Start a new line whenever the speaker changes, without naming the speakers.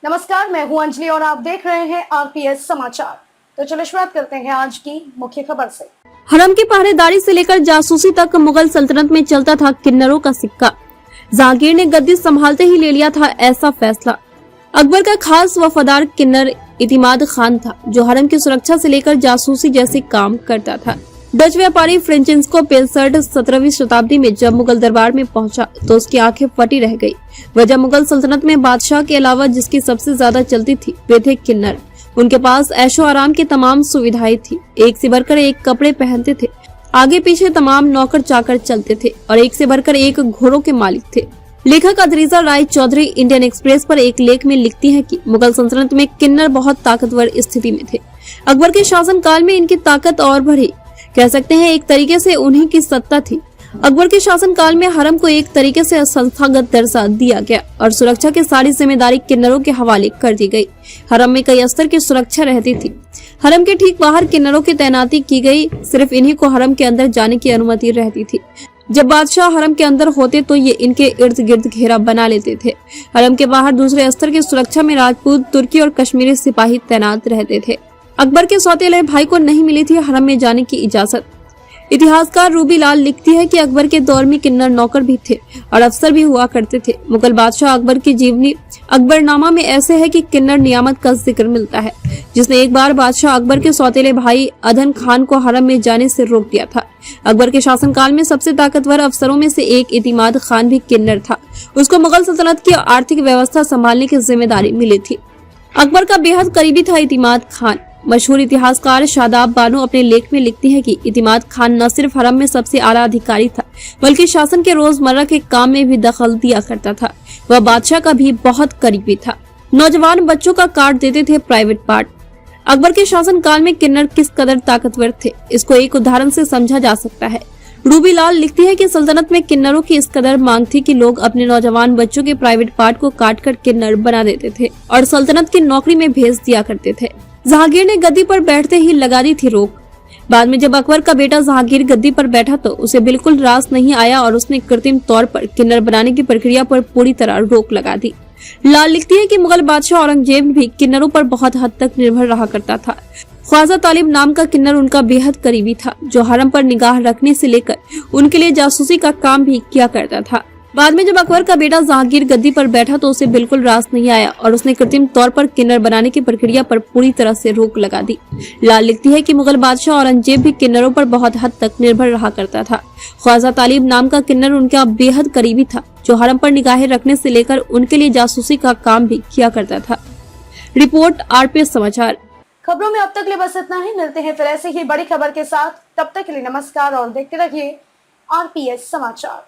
नमस्कार, मैं हूं अंजलि और आप देख रहे हैं आरपीएस समाचार। तो चलो शुरुआत करते हैं आज की मुख्य खबर से।
हरम की पहरेदारी से लेकर जासूसी तक मुगल सल्तनत में चलता था किन्नरों का सिक्का। जहांगीर ने गद्दी संभालते ही ले लिया था ऐसा फैसला। अकबर का खास वफादार किन्नर इतिमाद खान था, जो हरम की सुरक्षा से लेकर जासूसी जैसे काम करता था। डच व्यापारी फ्रांसिस्को पेलसर्ट 17वीं शताब्दी में जब मुगल दरबार में पहुंचा तो उसकी आंखें फटी रह गई। वजह मुगल सल्तनत में बादशाह के अलावा जिसकी सबसे ज्यादा चलती थी वे थे किन्नर। उनके पास ऐशो आराम की तमाम सुविधाएं थी। एक से बढ़कर एक कपड़े पहनते थे, आगे पीछे तमाम नौकर चाकर चलते थे और एक से बढ़कर एक घोड़ों के मालिक थे। लेखक अदरीजा राय चौधरी इंडियन एक्सप्रेस पर एक लेख में लिखती हैं कि मुगल सल्तनत में किन्नर बहुत ताकतवर स्थिति में थे। अकबर के शासन काल में इनकी ताकत और बढ़ी। कह सकते हैं एक तरीके से उन्हीं की सत्ता थी। अकबर के शासन काल में हरम को एक तरीके से संस्थागत दर्जा दिया गया और सुरक्षा की सारी जिम्मेदारी किन्नरों के हवाले कर दी गई। हरम में कई स्तर की सुरक्षा रहती थी। हरम के ठीक बाहर किन्नरों की तैनाती की गई। सिर्फ इन्हीं को हरम के अंदर जाने की अनुमति रहती थी। जब बादशाह हरम के अंदर होते तो ये इनके इर्द गिर्द घेरा बना लेते थे। हरम के बाहर दूसरे स्तर की सुरक्षा में राजपूत, तुर्की और कश्मीरी सिपाही तैनात रहते थे। अकबर के सौतेले भाई को नहीं मिली थी हरम में जाने की इजाजत। इतिहासकार रूबी लाल लिखती है कि अकबर के दौर में किन्नर नौकर भी थे और अफसर भी हुआ करते थे। मुगल बादशाह अकबर की जीवनी अकबरनामा में ऐसे है कि किन्नर नियामत का जिक्र मिलता है, जिसने एक बार बादशाह अकबर के सौतेले भाई अदन खान को हरम में जाने से रोक दिया था। अकबर के शासनकाल में सबसे ताकतवर अफसरों में से एक इतिमाद खान भी किन्नर था। उसको मुगल सल्तनत की आर्थिक व्यवस्था संभालने की जिम्मेदारी मिली थी। अकबर का बेहद करीबी था इतिमाद खान। मशहूर इतिहासकार शादाब बानो अपने लेख में लिखती हैं कि इतिमाद खान न सिर्फ हरम में सबसे आला अधिकारी था, बल्कि शासन के रोजमर्रा के काम में भी दखल दिया करता था। वह बादशाह का भी बहुत करीबी था। नौजवान बच्चों का काट देते थे प्राइवेट पार्ट। अकबर के शासन काल में किन्नर किस कदर ताकतवर थे, इसको एक उदाहरण से समझा जा सकता है। रूबी लाल लिखती है कि सल्तनत में किन्नरों की इस कदर मांग थी कि लोग अपने नौजवान बच्चों के प्राइवेट पार्ट को काट कर किन्नर बना देते थे और सल्तनत की नौकरी में भेज दिया करते थे। जहांगीर ने गद्दी पर बैठते ही लगा दी थी रोक। बाद में जब अकबर का बेटा जहांगीर गद्दी पर बैठा तो उसे बिल्कुल रास नहीं आया और उसने कृत्रिम तौर पर किन्नर बनाने की प्रक्रिया पर पूरी तरह रोक लगा दी। लाल लिखती है कि मुगल बादशाह औरंगजेब भी किन्नरों पर बहुत हद तक निर्भर रहा करता था। ख्वाजा तालिब नाम का किन्नर उनका बेहद करीबी था, जो हरम पर निगाह रखने से लेकर उनके लिए जासूसी का काम भी किया करता था। बाद में जब अकबर का बेटा जहांगीर गद्दी पर बैठा तो उसे बिल्कुल रास नहीं आया और उसने कृत्रिम तौर पर किन्नर बनाने की प्रक्रिया पर पूरी तरह से रोक लगा दी। लाल लिखती है कि मुगल बादशाह औरंगजेब भी किन्नरों पर बहुत हद तक निर्भर रहा करता था। ख्वाजा तालिब नाम का किन्नर उनका बेहद करीबी था, जो हरम पर निगाहें रखने से लेकर उनके लिए जासूसी का काम भी किया करता था। रिपोर्ट आरपीएस समाचार।
खबरों में अब तक ले बस इतना ही। मिलते हैं फिर ऐसे ही बड़ी खबर के साथ। तब तक के लिए नमस्कार और देखते रहिए आरपीएस समाचार।